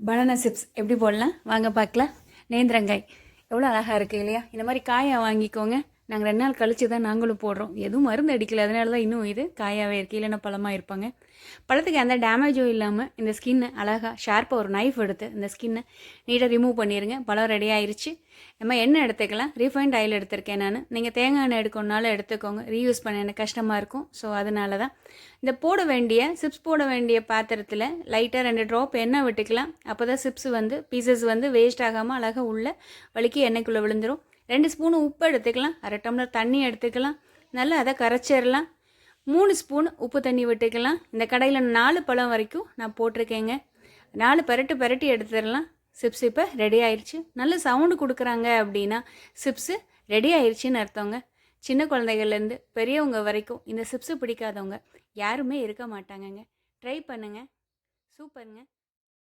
Banana chips எப்படி போடலாம் வாங்க பார்க்கலாம். நேந்திரங்காய் எவ்வளோ அழகாக இருக்குது இல்லையா? இந்த மாதிரி காயை வாங்கிக்கோங்க. நாங்கள் 2 நாள் கழித்து தான் நாங்களும் போடுறோம். எதுவும் மருந்து அடிக்கல, அதனால தான் இன்னும் இது காயாகவே இருக்குது. இல்லைன்னா பழமாக இருப்பாங்க. பழத்துக்கு எந்த டேமேஜும் இல்லாமல் இந்த ஸ்கின்னை அழகாக ஷார்ப்பாக ஒரு நைஃப் எடுத்து இந்த ஸ்கின்னை நீட்டாக ரிமூவ் பண்ணிடுங்க. பழம் ரெடி ஆயிடுச்சு. நம்ம எண்ணெய் எடுத்துக்கலாம். ரீஃபைண்ட் ஆயில் எடுத்திருக்கேன் நான். நீங்கள் தேங்காய் எண்ணெய் எடுக்கணுனாலும் எடுத்துக்கோங்க. ரீயூஸ் பண்ண எனக்கு கஷ்டமாக இருக்கும். ஸோ அதனால தான் இந்த போட வேண்டிய சிப்ஸ் போட வேண்டிய பாத்திரத்தில் லைட்டாக 2 ட்ராப் எண்ணெய் விட்டுக்கலாம். அப்போ தான் சிப்ஸ் பீசஸ் வேஸ்ட் ஆகாமல் அழகாக உள்ள வலிக்கு எண்ணெய்க்குள்ளே விழுந்துடும். 2 ஸ்பூன் உப்பு எடுத்துக்கலாம். 1/2 டம்ளர் தண்ணி எடுத்துக்கலாம். நல்லா அதை கரைச்சிடலாம். 3 ஸ்பூன் உப்பு தண்ணி விட்டுக்கலாம். இந்த கடையில் 4 பழம் வரைக்கும் நான் போட்டிருக்கேங்க. 4 பரட்டி எடுத்துடலாம். சிப்ஸ் இப்போ ரெடி ஆயிடுச்சு. நல்ல சவுண்டு கொடுக்குறாங்க அப்படின்னா சிப்ஸு ரெடி ஆயிடுச்சின்னு அர்த்தங்க. சின்ன குழந்தைகள்லேருந்து பெரியவங்க வரைக்கும் இந்த சிப்ஸு பிடிக்காதவங்க யாருமே இருக்க மாட்டாங்கங்க. ட்ரை பண்ணுங்கள். சூப்பருங்க.